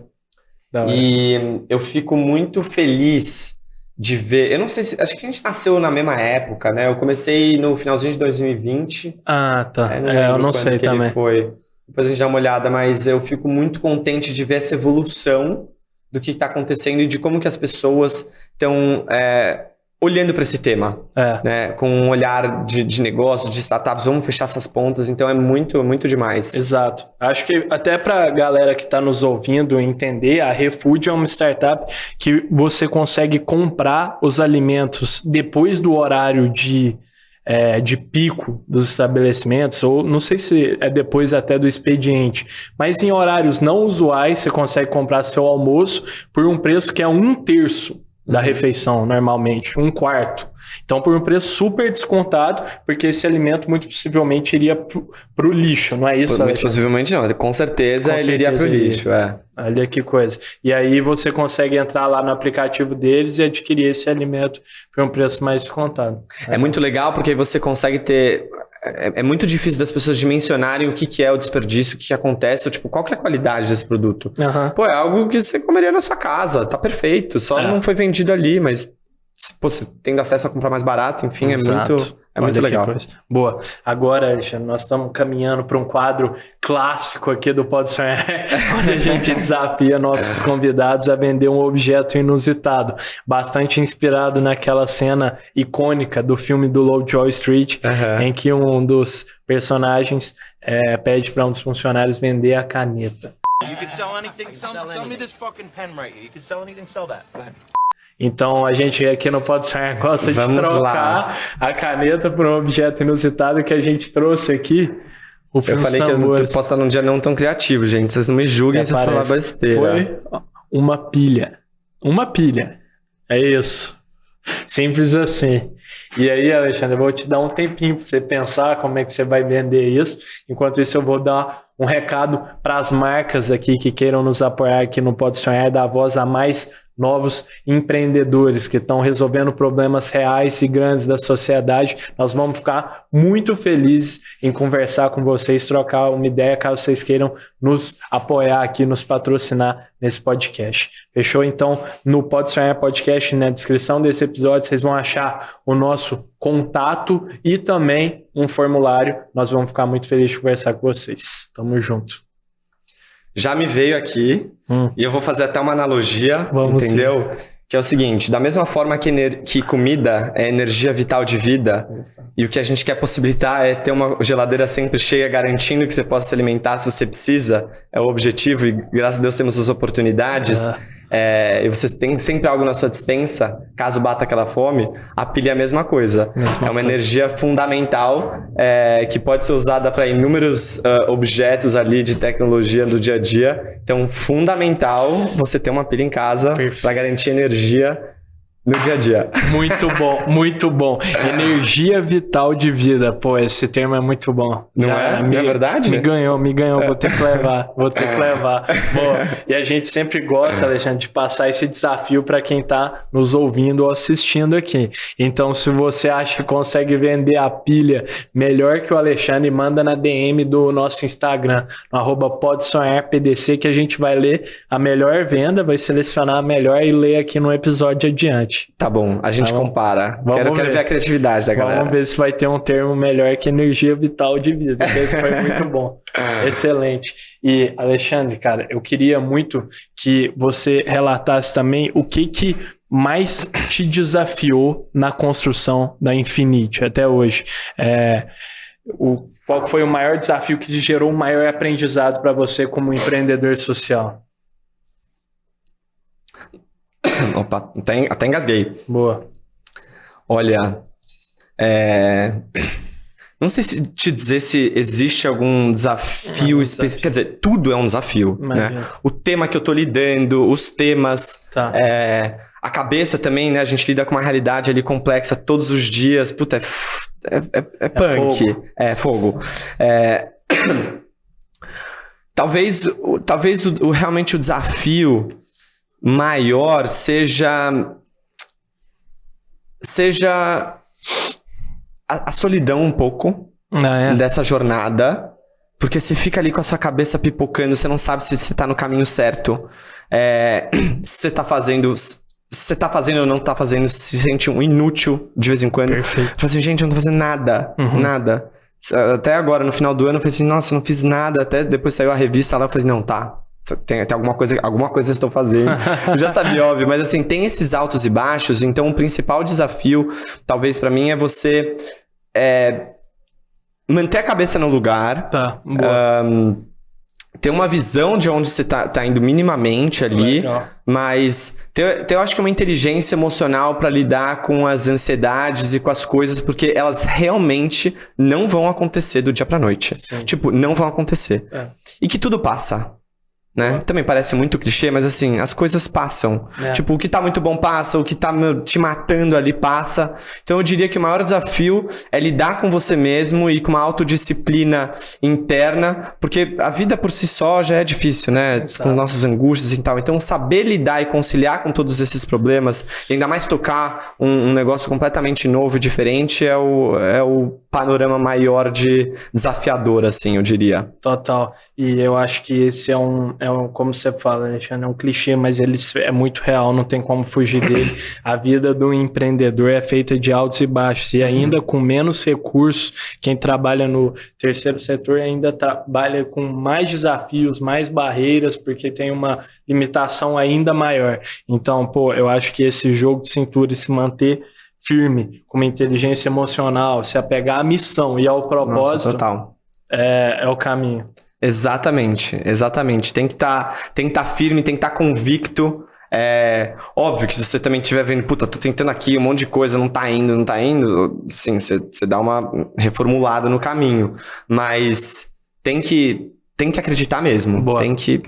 E eu fico muito feliz de ver... Eu não sei se... Acho que a gente nasceu na mesma época, né? Eu comecei no finalzinho de 2020. Eu não sei também. Foi. Depois a gente dá uma olhada, mas eu fico muito contente de ver essa evolução do que está acontecendo e de como que as pessoas estão olhando para esse tema, né? Com um olhar de negócio, de startups, vamos fechar essas pontas, então é muito, muito demais. Exato. Acho que até para a galera que está nos ouvindo entender, a ReFood é uma startup que você consegue comprar os alimentos depois do horário de pico dos estabelecimentos, ou não sei se é depois até do expediente, mas em horários não usuais você consegue comprar seu almoço por um preço que é 1/3 da refeição, normalmente, 1/4. Então, por um preço super descontado, porque esse alimento muito possivelmente iria pro lixo, não é isso, Alexandre? Muito possivelmente não, com certeza ele iria pro lixo, Olha que coisa. E aí você consegue entrar lá no aplicativo deles e adquirir esse alimento por um preço mais descontado. É muito legal porque você consegue ter... É muito difícil das pessoas dimensionarem o que é o desperdício, o que acontece, ou, qual que é a qualidade desse produto. É algo que você comeria na sua casa, tá perfeito, só não foi vendido ali, mas você tendo acesso a comprar mais barato, enfim, Exato. é muito legal. Boa. Agora, Alexandre, nós estamos caminhando para um quadro clássico aqui do Pode Sonhar, onde a gente desafia nossos convidados a vender um objeto inusitado, bastante inspirado naquela cena icônica do filme do Lovejoy Street, em que um dos personagens pede para um dos funcionários vender a caneta. You can sell anything. Sell me this fucking pen right here. You can sell anything, sell that. Go ahead. Então, a gente aqui no Pode Sonhar gosta de trocar a caneta por um objeto inusitado que a gente trouxe aqui. Eu falei que eu posso estar num dia não tão criativo, gente. Vocês não me julguem se eu falar besteira. Foi uma pilha. Uma pilha. É isso. Simples assim. E aí, Alexandre, eu vou te dar um tempinho para você pensar como é que você vai vender isso. Enquanto isso, eu vou dar um recado para as marcas aqui que queiram nos apoiar aqui no Pode Sonhar, dar voz a mais novos empreendedores que estão resolvendo problemas reais e grandes da sociedade. Nós vamos ficar muito felizes em conversar com vocês, trocar uma ideia, caso vocês queiram nos apoiar aqui, nos patrocinar nesse podcast. Fechou? Então, no Pode Sonhar Podcast, na descrição desse episódio, vocês vão achar o nosso contato e também um formulário. Nós vamos ficar muito felizes de conversar com vocês. Tamo junto. Já me veio aqui, e eu vou fazer até uma analogia, entendeu? Sim. Que é o seguinte, da mesma forma que comida é energia vital de vida, e o que a gente quer possibilitar é ter uma geladeira sempre cheia, garantindo que você possa se alimentar se você precisa, é o objetivo, e graças a Deus temos as oportunidades, e você tem sempre algo na sua despensa, caso bata aquela fome, a pilha é a mesma coisa. É uma energia fundamental que pode ser usada para inúmeros objetos ali de tecnologia do dia a dia. Então, fundamental você ter uma pilha em casa para garantir energia no dia a dia. Muito bom, muito bom. Energia vital de vida. Pô, esse termo é muito bom. Não é? Não é verdade? Me ganhou. Vou ter que levar. Bom, e a gente sempre gosta, Alexandre, de passar esse desafio para quem tá nos ouvindo ou assistindo aqui. Então, se você acha que consegue vender a pilha melhor que o Alexandre, manda na DM do nosso Instagram, no @PodeSonharPDC, que a gente vai ler a melhor venda, vai selecionar a melhor e ler aqui no episódio adiante. Tá bom, a gente compara. Quero ver a criatividade da galera. Vamos ver se vai ter um termo melhor que energia vital de vida. Esse foi muito bom. Excelente. E, Alexandre, cara, eu queria muito que você relatasse também o que mais te desafiou na construção da Infinity até hoje. Qual foi o maior desafio que gerou o maior aprendizado para você como empreendedor social? Opa, até engasguei. Boa. Olha, não sei se te dizer se existe algum desafio específico. Quer dizer, tudo é um desafio, né? O tema que eu tô lidando, os temas, a cabeça também, né? A gente lida com uma realidade ali complexa todos os dias. Puta, é punk. É fogo. Talvez realmente o desafio maior seja a solidão um pouco dessa jornada, porque você fica ali com a sua cabeça pipocando, você não sabe se você tá no caminho certo, se você tá fazendo ou não tá fazendo, se sente um inútil de vez em quando. Perfeito. Fala assim, gente, eu não tô fazendo nada, nada. Até agora, no final do ano, eu falei assim, nossa, eu não fiz nada. Até depois saiu a revista lá, eu falei, não, tá. Tem alguma coisa eu estou fazendo. Eu já sabia, óbvio, mas assim, tem esses altos e baixos, então o principal desafio, talvez pra mim, é você manter a cabeça no lugar. Tá, boa. Ter uma visão de onde você tá indo minimamente ali. Legal. Mas eu acho que é uma inteligência emocional para lidar com as ansiedades e com as coisas, porque elas realmente não vão acontecer do dia pra noite. Sim. Tipo, não vão acontecer. E que tudo passa. Né? Também parece muito clichê, mas assim, as coisas passam. Tipo, o que tá muito bom passa, o que tá te matando ali passa. Então eu diria que o maior desafio é lidar com você mesmo e com uma autodisciplina interna, porque a vida por si só já é difícil, né? Exato. Com as nossas angústias e tal. Então saber lidar e conciliar com todos esses problemas, e ainda mais tocar um negócio completamente novo e diferente, é o panorama maior de desafiador, assim, eu diria. Total. E eu acho que esse como você fala, Alexandre, é um clichê, mas ele é muito real, não tem como fugir dele. A vida do empreendedor é feita de altos e baixos, e ainda com menos recursos, quem trabalha no terceiro setor ainda trabalha com mais desafios, mais barreiras, porque tem uma limitação ainda maior. Então, eu acho que esse jogo de cintura e se manter firme, com uma inteligência emocional, se apegar à missão e ao propósito. Nossa, total. É o caminho. Exatamente. Tem que estar firme, tem que estar convicto. Óbvio que se você também estiver vendo, puta, tô tentando aqui um monte de coisa, não tá indo, sim, você dá uma reformulada no caminho. Mas tem que acreditar mesmo. Boa. Tem que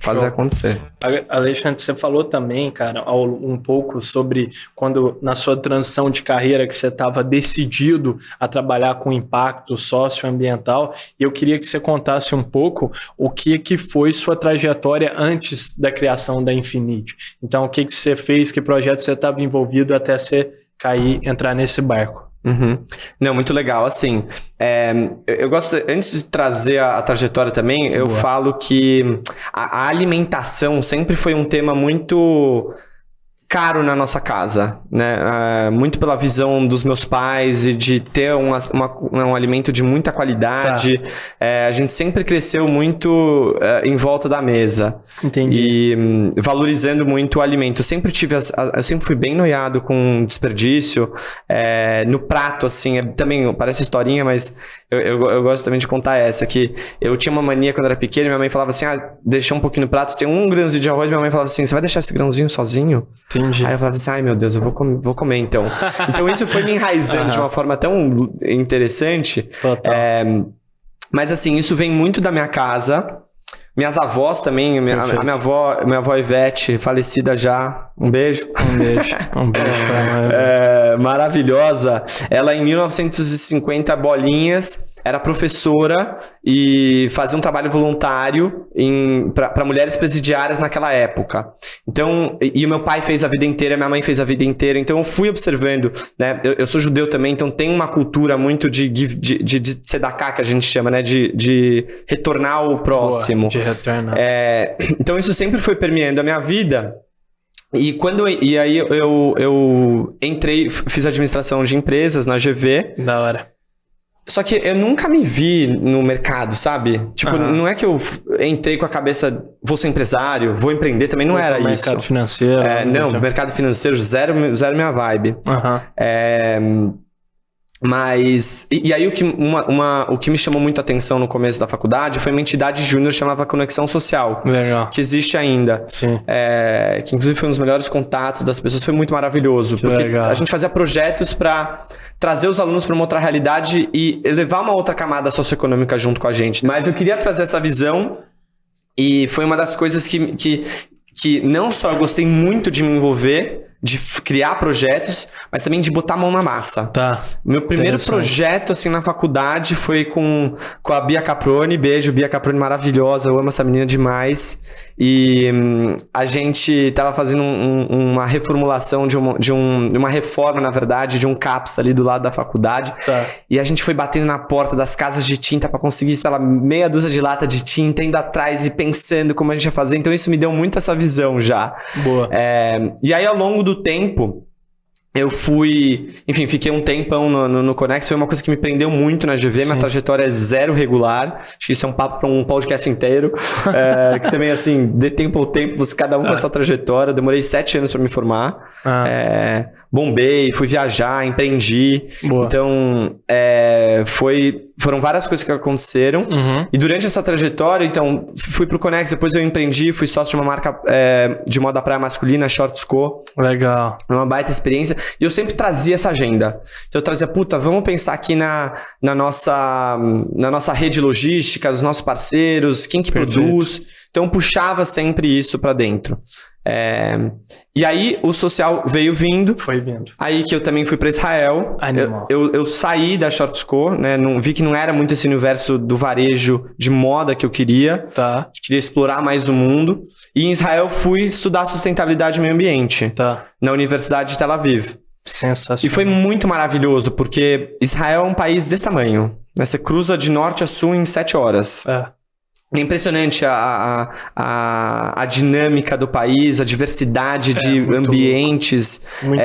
fazer acontecer. Alexandre, você falou também, cara, um pouco sobre quando na sua transição de carreira que você estava decidido a trabalhar com impacto socioambiental, e eu queria que você contasse um pouco o que foi sua trajetória antes da criação da Infinity. Então, o que você fez, que projeto você estava envolvido até você entrar nesse barco? Não, muito legal, assim, eu gosto, antes de trazer a trajetória também, eu falo que a alimentação sempre foi um tema muito caro na nossa casa, né? Muito pela visão dos meus pais e de ter um alimento de muita qualidade. A gente sempre cresceu muito em volta da mesa. Entendi. E valorizando muito o alimento. Eu sempre fui bem noiado com desperdício. No prato, assim, também parece historinha, mas eu gosto também de contar essa, que eu tinha uma mania quando era pequeno, minha mãe falava assim, deixa um pouquinho no prato, tem um grãozinho de arroz, minha mãe falava assim, você vai deixar esse grãozinho sozinho? Entendi. Aí eu falava assim, ai meu Deus, eu vou comer então. Então isso foi me enraizando de uma forma tão interessante. Total. Mas assim, isso vem muito da minha casa. Minhas avós também, a minha avó Ivete, falecida já, um beijo. Um beijo pra mãe. Maravilhosa. Ela em 1950 bolinhas, era professora e fazia um trabalho voluntário para mulheres presidiárias naquela época. Então, e o meu pai fez a vida inteira, minha mãe fez a vida inteira, então eu fui observando, né? Eu sou judeu também, então tem uma cultura muito de tzedakah, que a gente chama, né? De retornar ao próximo. De retornar. Então isso sempre foi permeando a minha vida. E aí eu entrei, fiz administração de empresas na GV. Da hora. Só que eu nunca me vi no mercado, sabe? Tipo, não é que eu entrei com a cabeça, vou ser empresário, vou empreender, também não era isso. Mercado financeiro. Mercado financeiro, zero minha vibe. Mas, e aí o que me chamou muito a atenção no começo da faculdade foi uma entidade júnior chamada Conexão Social. Legal. Que existe ainda. Sim. Que inclusive foi um dos melhores contatos das pessoas, foi muito maravilhoso. Que porque legal. A gente fazia projetos para trazer os alunos para uma outra realidade e levar uma outra camada socioeconômica junto com a gente. Mas eu queria trazer essa visão e foi uma das coisas que não só eu gostei muito de me envolver, de criar projetos, mas também de botar a mão na massa. Tá. Meu primeiro projeto, assim, na faculdade foi com a Bia Caproni. Beijo, Bia Caproni maravilhosa, eu amo essa menina demais. E a gente tava fazendo uma reformulação de uma reforma, na verdade, de um CAPS ali do lado da faculdade. Tá. E a gente foi batendo na porta das casas de tinta pra conseguir, sei lá, meia dúzia de lata de tinta, indo atrás e pensando como a gente ia fazer. Então isso me deu muito essa visão já. Boa. E aí, ao longo do tempo, eu fiquei um tempão no Conex, foi uma coisa que me prendeu muito na GV. Sim. Minha trajetória é zero regular, acho que isso é um papo para um podcast inteiro, que também, assim, dê tempo ao tempo, cada um com a sua trajetória. Eu demorei 7 anos para me formar, bombei, fui viajar, empreendi. Boa. Então, foram várias coisas que aconteceram. E durante essa trajetória, então, fui pro Conex, depois eu empreendi, fui sócio de uma marca de moda praia masculina, Shorts Co. Legal. Uma baita experiência. E eu sempre trazia essa agenda. Então eu trazia, vamos pensar aqui na nossa rede logística, os nossos parceiros, quem que produz. Então eu puxava sempre isso pra dentro. E aí o social veio vindo. Foi vindo. Aí que eu também fui para Israel. Eu saí da Shorts Co, né? Vi que não era muito esse universo do varejo de moda que eu queria. Tá. Queria explorar mais o mundo. E em Israel fui estudar sustentabilidade e meio ambiente. Tá. Na Universidade de Tel Aviv. Sensacional. E foi muito maravilhoso, porque Israel é um país desse tamanho, né? Você cruza de norte a sul em 7 horas. É impressionante a dinâmica do país, a diversidade de ambientes. Muito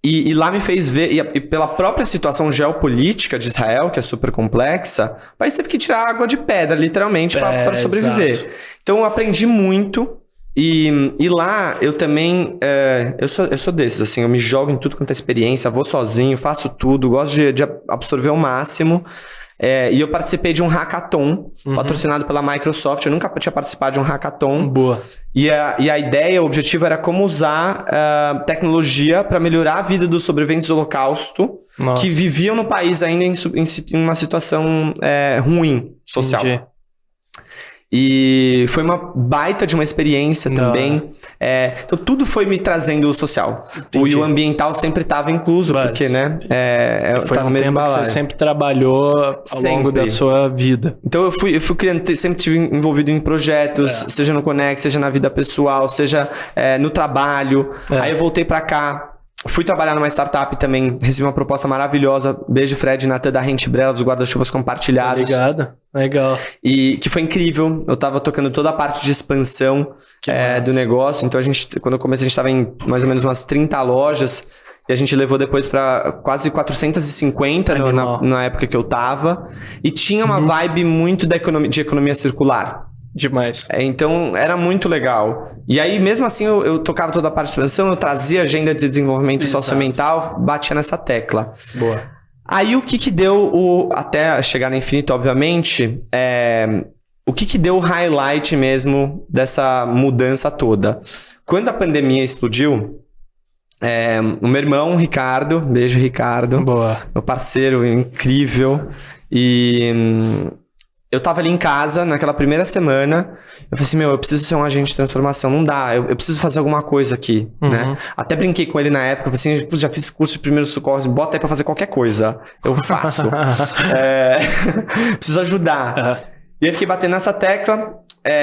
e lá me fez ver, e pela própria situação geopolítica de Israel, que é super complexa, o país teve que tirar água de pedra, literalmente, para sobreviver. Exato. Então eu aprendi muito. E lá eu também, eu sou desses, assim, eu me jogo em tudo quanto é experiência, vou sozinho, faço tudo, gosto de absorver o máximo. E eu participei de um hackathon, patrocinado pela Microsoft. Eu nunca tinha participado de um hackathon. Boa. E a ideia, o objetivo era como usar tecnologia para melhorar a vida dos sobreviventes do Holocausto. Nossa. Que viviam no país ainda em uma situação ruim, social. Entendi. E foi uma baita de uma experiência também. Então tudo foi me trazendo o social. E o ambiental sempre estava incluso, porque, né? Foi no mesmo que você sempre trabalhou ao longo da sua vida. Então eu fui criando, sempre estive envolvido em projetos, seja no Connect, seja na vida pessoal, seja no trabalho. Aí eu voltei pra cá. Fui trabalhar numa startup também, recebi uma proposta maravilhosa. Beijo, Fred e Natan da Rentbrella, dos guarda-chuvas compartilhados. Obrigado, legal. E que foi incrível, eu tava tocando toda a parte de expansão do negócio. Então quando eu comecei, a gente tava em mais ou menos umas 30 lojas. E a gente levou depois pra quase 450 na época que eu tava. E tinha uma vibe muito de economia circular. Demais. Então, era muito legal. E aí, mesmo assim, eu tocava toda a parte de expansão, eu trazia agenda de desenvolvimento socioambiental, batia nessa tecla. Boa. Aí, o que deu, até chegar no infinito, obviamente, o que deu o highlight mesmo dessa mudança toda? Quando a pandemia explodiu, o meu irmão, Ricardo, beijo, Ricardo. Boa. Meu parceiro incrível. E eu tava ali em casa, naquela primeira semana, eu falei assim, eu preciso ser um agente de transformação, não dá, eu preciso fazer alguma coisa aqui, né? Até brinquei com ele na época, falei assim, já fiz curso de primeiros socorros, bota aí pra fazer qualquer coisa, eu faço. Preciso ajudar. E aí fiquei batendo nessa tecla,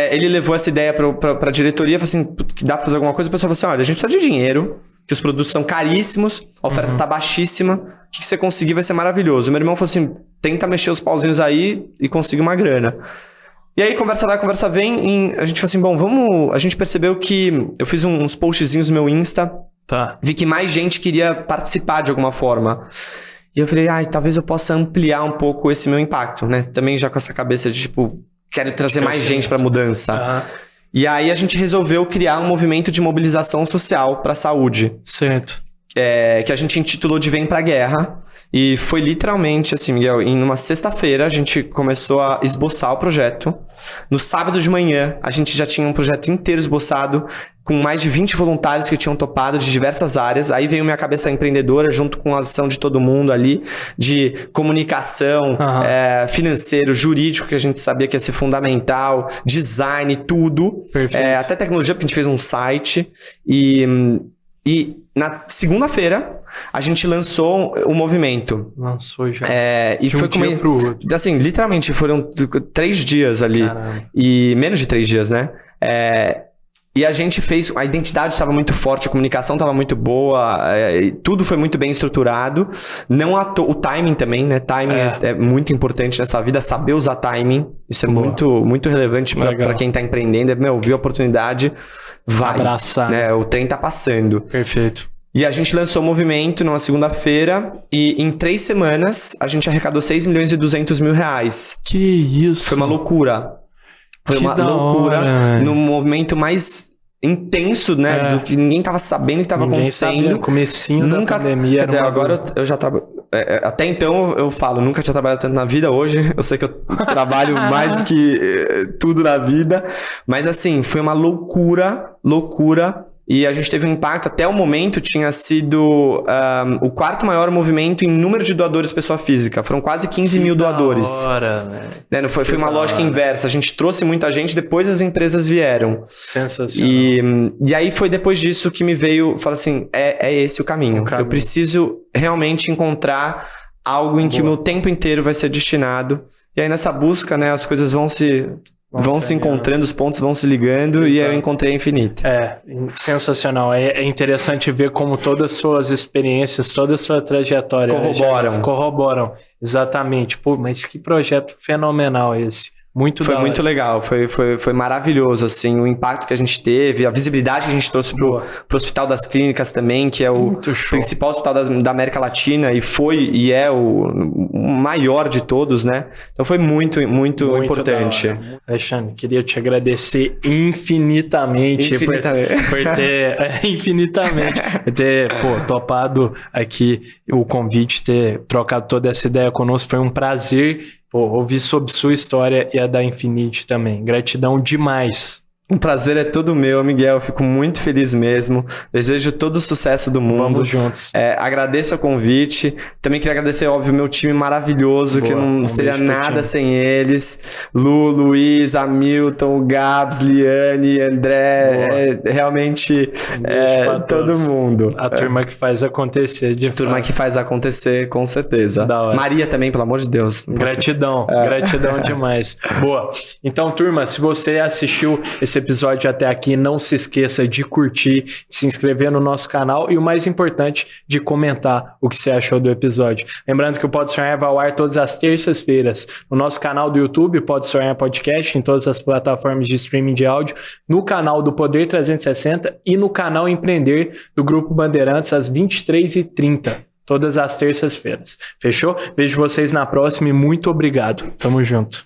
ele levou essa ideia pra diretoria, falou assim, que dá pra fazer alguma coisa, o pessoal falou assim, olha, a gente precisa de dinheiro, que os produtos são caríssimos, a oferta tá baixíssima, o que você conseguir vai ser maravilhoso. O meu irmão falou assim, tenta mexer os pauzinhos aí e conseguir uma grana. E aí, conversa vai, conversa vem, a gente falou assim, bom, a gente percebeu que eu fiz uns postzinhos no meu Insta, vi que mais gente queria participar de alguma forma. E eu falei, talvez eu possa ampliar um pouco esse meu impacto, né? Também já com essa cabeça de, quero trazer mais gente pra mudança. E aí a gente resolveu criar um movimento de mobilização social para a saúde. Certo. Que a gente intitulou de Vem Pra Guerra. E foi literalmente assim, Miguel, em uma sexta-feira a gente começou a esboçar o projeto. No sábado de manhã a gente já tinha um projeto inteiro esboçado, com mais de 20 voluntários que tinham topado de diversas áreas. Aí veio minha cabeça empreendedora, junto com a ação de todo mundo ali, de comunicação, financeiro, jurídico, que a gente sabia que ia ser fundamental, design, tudo. Até tecnologia, porque a gente fez um site. E na segunda-feira, a gente lançou o movimento. Lançou já. E foi de um dia pro outro. Assim, literalmente, foram 3 dias ali. Caramba. E menos de 3 dias, né? E a gente fez... A identidade estava muito forte, a comunicação estava muito boa, tudo foi muito bem estruturado. Não o timing também, né? Timing é muito importante nessa vida, saber usar timing. Isso é muito, muito relevante para quem está empreendendo. Viu a oportunidade, vai. Abraçar. Né? O trem tá passando. Perfeito. E a gente lançou o movimento numa segunda-feira e em 3 semanas a gente arrecadou 6 milhões e 200 mil reais. Que isso? Foi uma loucura. Foi uma loucura no momento mais intenso, né? Do que ninguém tava sabendo o que tava acontecendo. Sabia, comecinho da pandemia. Quer dizer, agora eu já trabalho... até então eu falo, nunca tinha trabalhado tanto na vida. Hoje eu sei que eu trabalho mais do que tudo na vida. Mas assim, foi uma loucura. E a gente teve um impacto, até o momento tinha sido o 4º maior movimento em número de doadores pessoa física. Foram quase 15 mil doadores. Né? Foi uma lógica inversa. A gente trouxe muita gente, depois as empresas vieram. Sensacional. E aí foi depois disso que me veio, falar assim, é esse o caminho. Eu preciso realmente encontrar algo em que o meu tempo inteiro vai ser destinado. E aí nessa busca, né, as coisas vão se encontrando, os pontos vão se ligando. Exato. E aí eu encontrei a Infinite. Sensacional. É interessante ver como todas as suas experiências, toda a sua trajetória corroboram. Exatamente. Pô, mas que projeto fenomenal esse. Foi muito legal, foi maravilhoso, assim, o impacto que a gente teve, a visibilidade que a gente trouxe pro Hospital das Clínicas também, que é o principal hospital da América Latina e é o maior de todos, né? Então foi muito importante. Alexandre, queria te agradecer infinitamente. Por ter topado aqui o convite, ter trocado toda essa ideia conosco. Foi um prazer ouvir sobre sua história e a da Infinite também. Gratidão demais. Um prazer é todo meu, Miguel. Eu fico muito feliz mesmo. Desejo todo o sucesso do mundo. Vamos juntos. Agradeço o convite. Também queria agradecer, óbvio, meu time maravilhoso, que eu não seria nada sem eles. Lu, Luiz, Hamilton, Gabs, Liane, André. Realmente, todo mundo. A turma que faz acontecer. Turma que faz acontecer, com certeza. Maria também, pelo amor de Deus. Gratidão. Gratidão demais. Boa. Então, turma, se você assistiu esse episódio até aqui, não se esqueça de curtir, de se inscrever no nosso canal e o mais importante, de comentar o que você achou do episódio. Lembrando que o Pode Sonhar vai ao ar todas as terças-feiras no nosso canal do YouTube, Pode Sonhar Podcast, em todas as plataformas de streaming de áudio, no canal do Poder 360 e no canal Empreender do Grupo Bandeirantes às 23h30, todas as terças-feiras. Fechou? Vejo vocês na próxima e muito obrigado. Tamo junto.